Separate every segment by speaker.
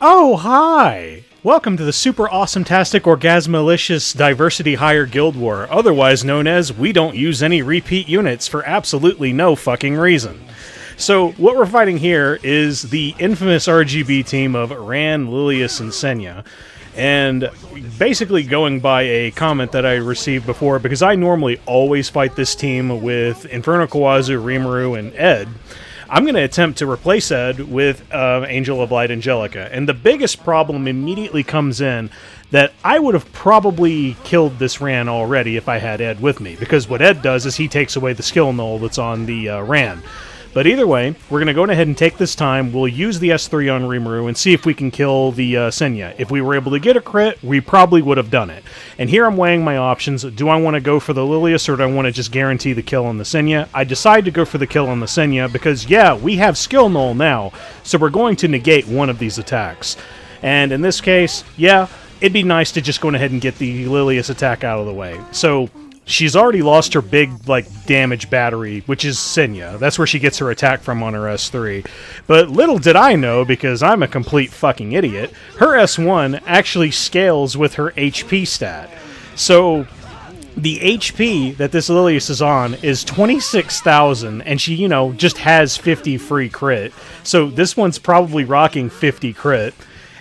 Speaker 1: Oh, hi! Welcome to the super awesome-tastic, orgasmalicious, diversity-hire GuildWar, otherwise known as We Don't Use Any Repeat Units for absolutely no fucking reason. So, what we're fighting here is the infamous RGB team of Ran, Lilias, and Senya. And basically going by a comment that I received before, because I normally always fight this team with Inferno, Khawazu, Rimuru, and Ed, I'm going to attempt to replace Ed with Angel of Light, Angelica. And the biggest problem immediately comes in that I would have probably killed this Ran already if I had Ed with me, because what Ed does is he takes away the skill null that's on the Ran. But either way, we're going to go ahead and take this time. We'll use the S3 on Rimuru and see if we can kill the Senya. If we were able to get a crit, we probably would have done it. And here I'm weighing my options. Do I want to go for the Lilias or do I want to just guarantee the kill on the Senya? I decide to go for the kill on the Senya because, yeah, we have skill null now, so we're going to negate one of these attacks. And in this case, yeah, it'd be nice to just go ahead and get the Lilias attack out of the way. So she's already lost her big, damage battery, which is Senya. That's where she gets her attack from on her S3. But little did I know, because I'm a complete fucking idiot, her S1 actually scales with her HP stat. So the HP that this Lilias is on is 26,000, and she, just has 50 free crit. So this one's probably rocking 50 crit,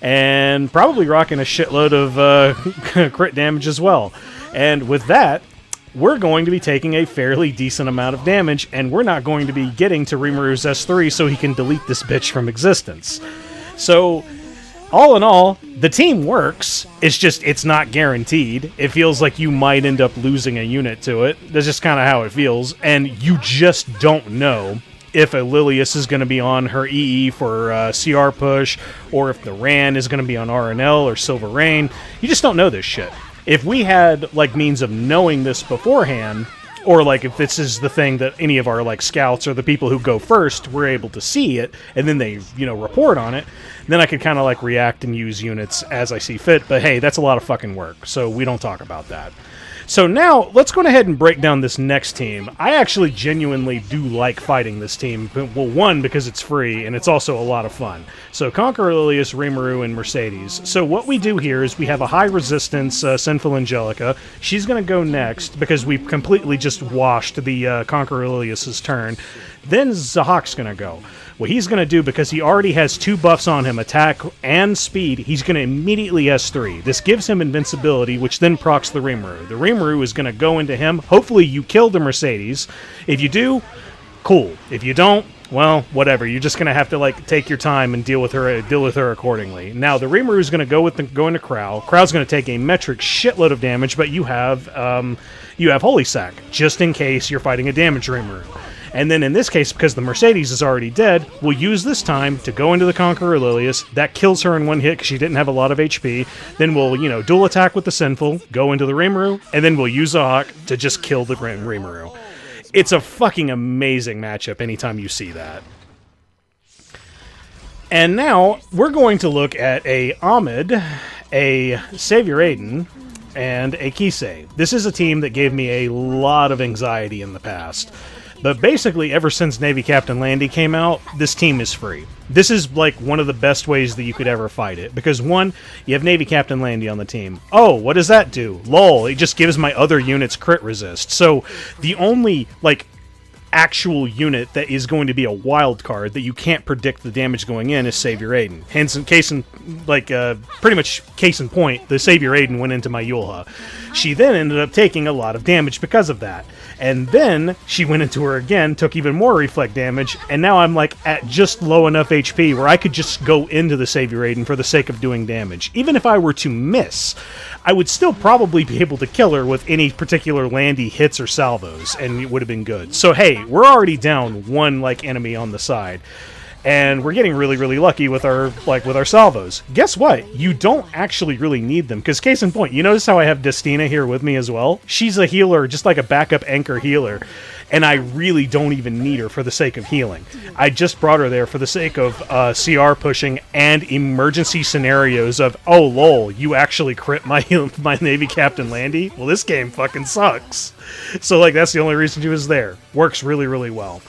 Speaker 1: and probably rocking a shitload of crit damage as well. And with that, we're going to be taking a fairly decent amount of damage, and we're not going to be getting to Rimuru's S3 so he can delete this bitch from existence. So, all in all, the team works. It's just, it's not guaranteed. It feels like you might end up losing a unit to it. That's just kind of how it feels, and you just don't know if a Lilias is going to be on her EE for CR push, or if the Ran is going to be on RNL or Silver Rain. You just don't know this shit. If we had, means of knowing this beforehand, or, if this is the thing that any of our, scouts or the people who go first were able to see it, and then they, report on it, then I could kind of, react and use units as I see fit. But, hey, that's a lot of fucking work, so we don't talk about that. So now, let's go ahead and break down this next team. I actually genuinely do like fighting this team. Well, one, because it's free, and it's also a lot of fun. So Conqueror, Lilias, Rimuru, and Mercedes. So what we do here is we have a high resistance Sinful Angelica. She's going to go next, because we've completely just washed the Conqueror Lilias' turn. Then Zahhak's going to go. What he's going to do, because he already has 2 buffs on him, attack and speed, he's going to immediately S3. This gives him invincibility, which then procs the Rimuru. The Rimuru is going to go into him. Hopefully you kill the Mercedes. If you do, cool. If you don't, well, whatever. You're just going to have to take your time and deal with her accordingly. Now, the Rimuru is going to go into Krau. Krau's going to take a metric shitload of damage, but you have Holy Sack, just in case you're fighting a damage Rimuru. And then in this case, because the Mercedes is already dead, we'll use this time to go into the Conqueror Lilias. That kills her in one hit because she didn't have a lot of HP. Then we'll, dual attack with the Sinful, go into the Rimuru, and then we'll use Zahhak to just kill the Rimuru. It's a fucking amazing matchup anytime you see that. And now, we're going to look at a Ahmed, a Savior Adin, and a Kise. This is a team that gave me a lot of anxiety in the past. But basically, ever since Navy Captain Landy came out, this team is free. This is, one of the best ways that you could ever fight it. Because, one, you have Navy Captain Landy on the team. Oh, what does that do? Lol, it just gives my other units crit resist. So, the only, actual unit that is going to be a wild card that you can't predict the damage going in is Savior Adin. Hence, pretty much case in point, the Savior Adin went into my Yulha. She then ended up taking a lot of damage because of that. And then she went into her again, took even more reflect damage, and now I'm at just low enough HP where I could just go into the Savior Adin for the sake of doing damage. Even if I were to miss, I would still probably be able to kill her with any particular Landy hits or salvos, and it would have been good. So hey, we're already down one enemy on the side. And we're getting really, really lucky with our salvos. Guess what? You don't actually really need them, because case in point, you notice how I have Destina here with me as well? She's a healer, just like a backup anchor healer, and I really don't even need her for the sake of healing. I just brought her there for the sake of CR pushing and emergency scenarios of, oh lol, you actually crit my Navy Captain Landy? Well, this game fucking sucks. So that's the only reason she was there. Works really, really well.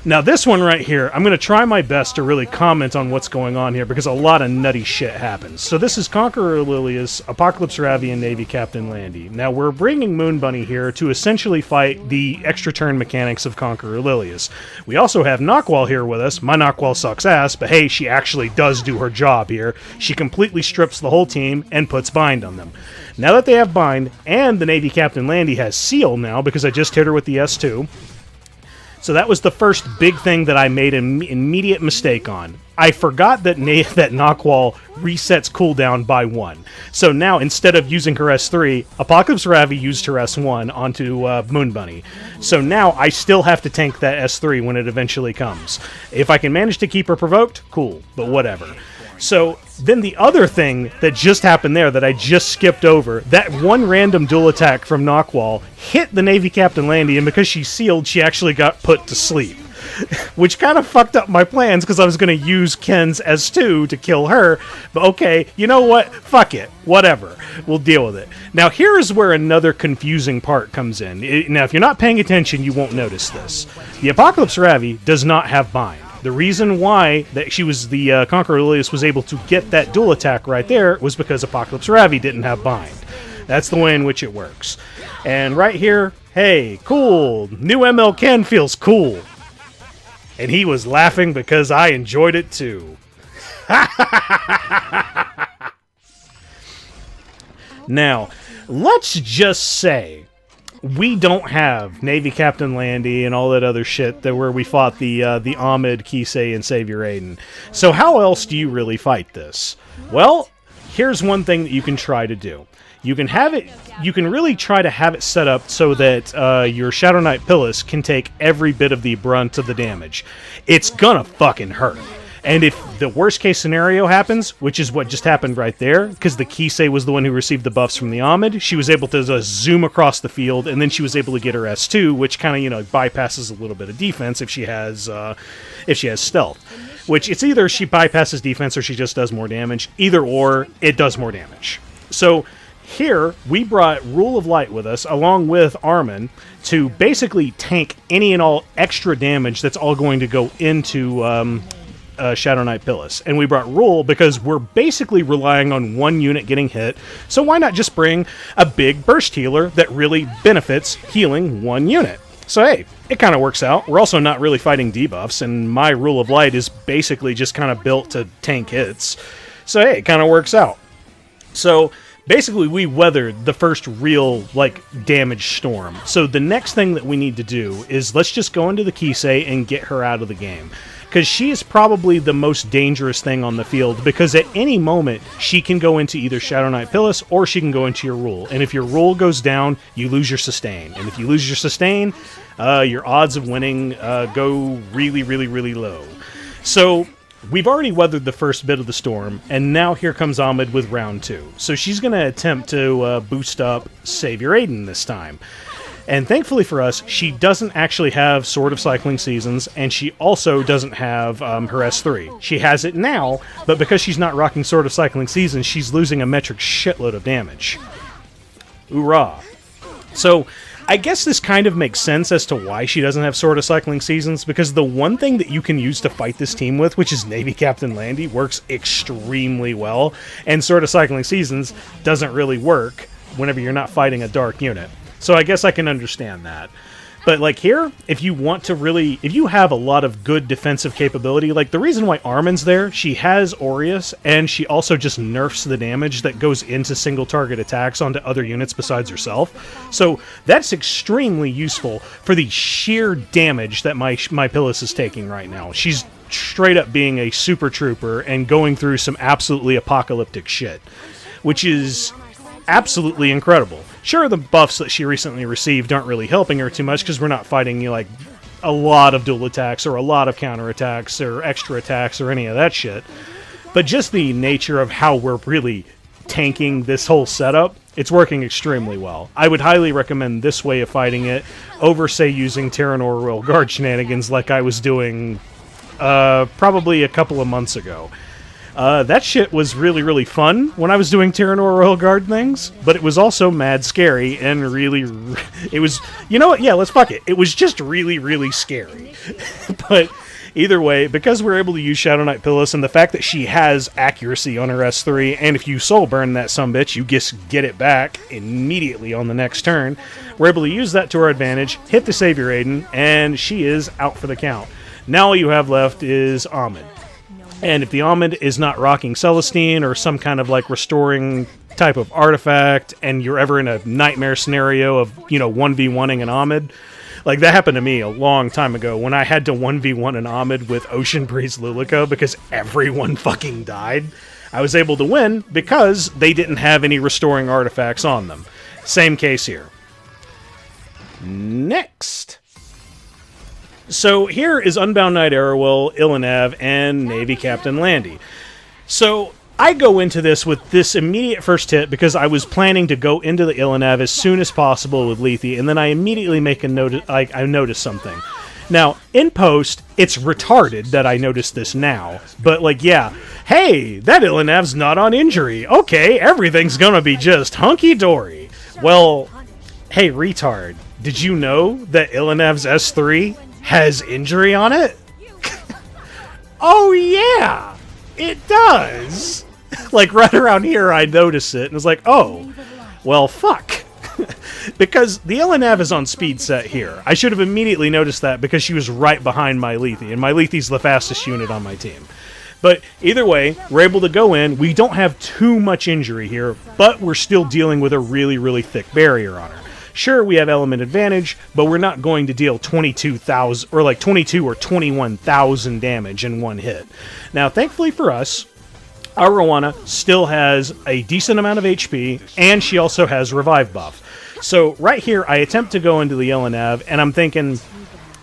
Speaker 1: Now this one right here, I'm going to try my best to really comment on what's going on here because a lot of nutty shit happens. So this is Conqueror Lilias, Apocalypse Ravi, and Navy Captain Landy. Now we're bringing Moon Bunny here to essentially fight the extra turn mechanics of Conqueror Lilias. We also have Nahkwol here with us. My Nahkwol sucks ass, but hey, she actually does do her job here. She completely strips the whole team and puts bind on them. Now that they have bind, and the Navy Captain Landy has seal now because I just hit her with the S2, so that was the first big thing that I made an immediate mistake on. I forgot that that Nahkwol resets cooldown by 1. So now, instead of using her S3, Apocalypse Ravi used her S1 onto Moon Bunny. So now I still have to tank that S3 when it eventually comes. If I can manage to keep her provoked, cool, but whatever. So then the other thing that just happened there that I just skipped over, that one random dual attack from Nahkwol hit the Navy Captain Landy, and because she's sealed, she actually got put to sleep. Which kind of fucked up my plans because I was going to use Ken's S2 to kill her. But okay, you know what? Fuck it. Whatever. We'll deal with it. Now here's where another confusing part comes in. Now if you're not paying attention, you won't notice this. The Apocalypse Ravi does not have bind. The reason why that she was the Conqueror Lilias was able to get that dual attack right there was because Apocalypse Ravi didn't have bind. That's the way in which it works. And right here, hey, cool, new ML Ken feels cool. And he was laughing because I enjoyed it too. Now, let's just say we don't have Navy Captain Landy and all that other shit that where we fought the Ahmed, Kise, and Savior Adin. So how else do you really fight this? Well, here's one thing that you can try to do. You can have it. You can really try to have it set up so that your Shadow Knight Pyllis can take every bit of the brunt of the damage. It's gonna fucking hurt. And if the worst case scenario happens, which is what just happened right there, because the Kise was the one who received the buffs from the Ahmed, she was able to zoom across the field, and then she was able to get her S2, which kind of, bypasses a little bit of defense if she has stealth. Which, it's either she bypasses defense or she just does more damage. Either or, it does more damage. So here, we brought Rule of Light with us, along with Armin, to basically tank any and all extra damage that's all going to go into Shadow Knight Pyllis. And we brought Rule because we're basically relying on one unit getting hit, so why not just bring a big burst healer that really benefits healing one unit? So hey, it kind of works out. We're also not really fighting debuffs, and my Rule of Light is basically just kind of built to tank hits. So hey, it kind of works out. So basically, we weathered the first real, damage storm. So the next thing that we need to do is let's just go into the Kise and get her out of the game. Because she is probably the most dangerous thing on the field, because at any moment, she can go into either Shadow Knight Pyllis, or she can go into your Rule. And if your Rule goes down, you lose your sustain. And if you lose your sustain, your odds of winning go really, really, really low. So we've already weathered the first bit of the storm, and now here comes Ahmed with round 2. So she's going to attempt to boost up Savior Adin this time. And thankfully for us, she doesn't actually have Sword of Cycling Seasons, and she also doesn't have her S3. She has it now, but because she's not rocking Sword of Cycling Seasons, she's losing a metric shitload of damage. Hoorah. So I guess this kind of makes sense as to why she doesn't have Sword of Cycling Seasons, because the one thing that you can use to fight this team with, which is Navy Captain Landy, works extremely well, and Sword of Cycling Seasons doesn't really work whenever you're not fighting a dark unit. So I guess I can understand that. But here, if you have a lot of good defensive capability, the reason why Armin's there, she has Aureus, and she also just nerfs the damage that goes into single target attacks onto other units besides herself. So that's extremely useful for the sheer damage that my Pyllis is taking right now. She's straight up being a super trooper and going through some absolutely apocalyptic shit, which is absolutely incredible. Sure, the buffs that she recently received aren't really helping her too much because we're not fighting a lot of dual attacks or a lot of counterattacks or extra attacks or any of that shit. But just the nature of how we're really tanking this whole setup, it's working extremely well. I would highly recommend this way of fighting it over, say, using Terranor Royal Guard shenanigans like I was doing probably a couple of months ago. That shit was really, really fun when I was doing Tyrannor Royal Guard things, but it was also mad scary and really... It was... You know what? Yeah, let's fuck it. It was just really, really scary. But either way, because we're able to use Shadow Knight Pyllis, and the fact that she has accuracy on her S3, and if you soul burn that sumbitch, you just get it back immediately on the next turn, we're able to use that to our advantage, hit the Savior Aiden, and she is out for the count. Now all you have left is Ahmed. And if the Ahmed is not rocking Celestine or some kind of like restoring type of artifact, and you're ever in a nightmare scenario of, 1v1ing an Ahmed, like that happened to me a long time ago when I had to 1v1 an Ahmed with Ocean Breeze Lilico because everyone fucking died. I was able to win because they didn't have any restoring artifacts on them. Same case here. Next. So here is Unbound Knight Arowell, Illynav, and Navy Captain Landy. So I go into this with this immediate first hit because I was planning to go into the Illynav as soon as possible with Lethe, and then I immediately make a note. I notice something. Now, in post, it's retarded that I noticed this now, but yeah, hey, that Illynav's not on injury. Okay, everything's gonna be just hunky-dory. Well, hey, retard, did you know that Illynav's S3 has injury on it? Oh yeah, it does. Right around here I noticed it and was like, oh, well fuck. Because the Illynav is on speed set here. I should have immediately noticed that because she was right behind my Lethe, and my Lethe's the fastest unit on my team. But either way, we're able to go in. We don't have too much injury here, but we're still dealing with a really, really thick barrier on her. Sure, we have element advantage, but we're not going to deal 22,000 or 22 or 21,000 damage in one hit. Now, thankfully for us, our Roana still has a decent amount of HP, and she also has revive buff. So right here, I attempt to go into the Illynav, and I'm thinking,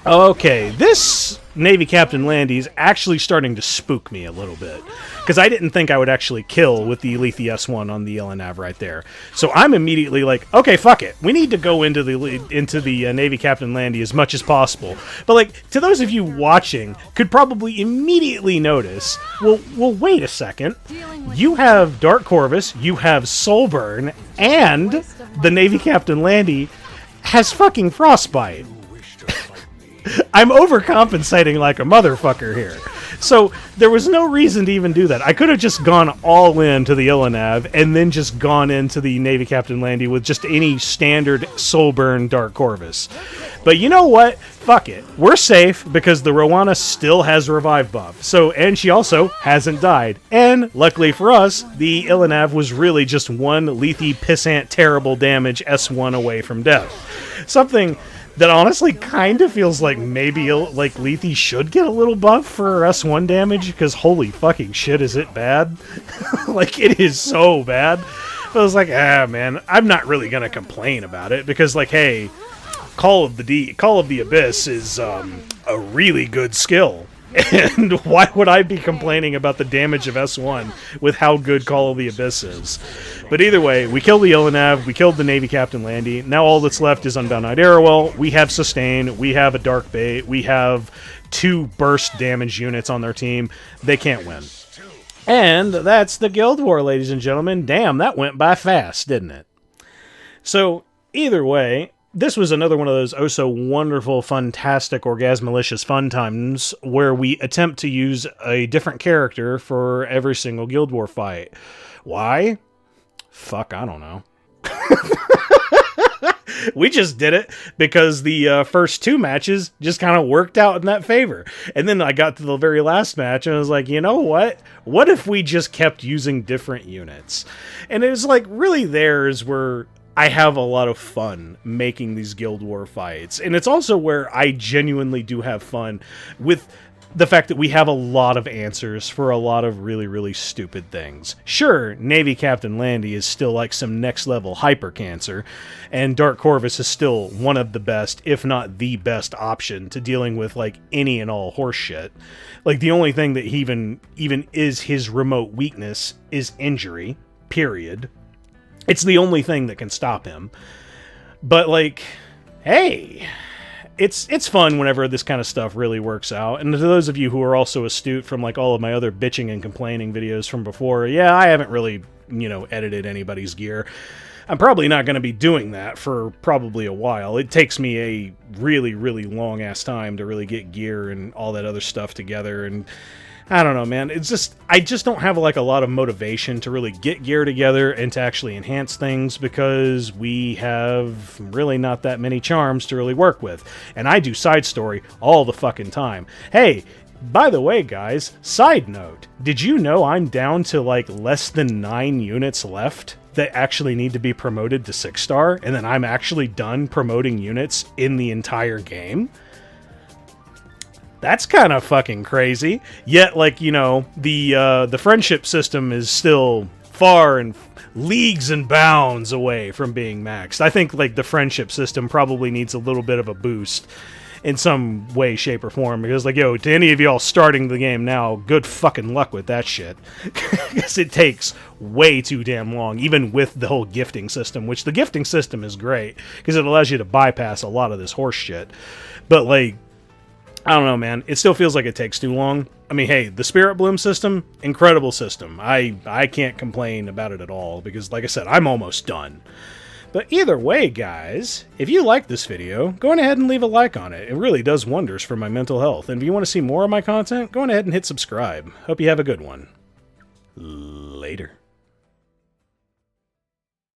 Speaker 1: okay, this Navy Captain Landy is actually starting to spook me a little bit. Because I didn't think I would actually kill with the Lethe S1 on the Illynav right there. So I'm immediately like, okay, fuck it. We need to go into the Navy Captain Landy as much as possible. But to those of you watching, could probably immediately notice, well, wait a second. You have Dark Corvus, you have Soulburn, and the Navy Captain Landy has fucking Frostbite. I'm overcompensating like a motherfucker here. So there was no reason to even do that. I could have just gone all in to the Illynav and then just gone into the Navy Captain Landy with just any standard Soulburn Dark Corvus. But you know what? Fuck it. We're safe because the Roana still has revive buff. And she also hasn't died. And luckily for us, the Illynav was really just one Lethe pissant terrible damage S1 away from death. Something that honestly kind of feels like maybe Lethe should get a little buff for her S1 damage, because holy fucking shit is it bad. It is so bad. But I was like, man, I'm not really gonna complain about it, because hey, Call of the Abyss is a really good skill. And why would I be complaining about the damage of S1 with how good Call of the Abyss is? But either way, we killed the Illynav, we killed the Navy Captain Landy. Now all that's left is Unbound Knight Arowell. We have Sustain, we have a Dark Bait, we have 2 burst damage units on their team. They can't win. And that's the Guild War, ladies and gentlemen. Damn, that went by fast, didn't it? So, either way, this was another one of those oh-so-wonderful, fantastic, orgasmalicious fun times where we attempt to use a different character for every single Guild War fight. Why? Fuck, I don't know. We just did it because the first 2 matches just kind of worked out in that favor. And then I got to the very last match and I was like, you know what? What if we just kept using different units? And it was really there's where I have a lot of fun making these Guild War fights. And it's also where I genuinely do have fun with the fact that we have a lot of answers for a lot of really, really stupid things. Sure, Navy Captain Landy is still some next level hyper cancer, and Dark Corvus is still one of the best, if not the best option to dealing with any and all horse shit. The only thing that even is his remote weakness is injury, period. It's the only thing that can stop him. But hey, it's fun whenever this kind of stuff really works out. And to those of you who are also astute from like all of my other bitching and complaining videos from before, yeah, I haven't really, you know, edited anybody's gear. I'm probably not going to be doing that for probably a while. It takes me a really, really long-ass time to really get gear and all that other stuff together, and I don't know, man. It's just, I just don't have like a lot of motivation to really get gear together and to actually enhance things because we have really not that many charms to really work with. And I do side story all the fucking time. Hey, by the way, guys, side note, did you know I'm down to like less than 9 units left that actually need to be promoted to 6-star, and then I'm actually done promoting units in the entire game? That's kind of fucking crazy. Yet, like, you know, the friendship system is still far and leagues and bounds away from being maxed. I think, like, the friendship system probably needs a little bit of a boost in some way, shape, or form. Because, like, yo, to any of y'all starting the game now, good fucking luck with that shit. Because it takes way too damn long, even with the whole gifting system, which the gifting system is great, because it allows you to bypass a lot of this horse shit. But, like, I don't know, man. It still feels like it takes too long. I mean, hey, the Spirit Bloom system, incredible system. I can't complain about it at all, because, like I said, I'm almost done. But either way, guys, if you like this video, go on ahead and leave a like on it. It really does wonders for my mental health. And if you want to see more of my content, go on ahead and hit subscribe. Hope you have a good one. Later.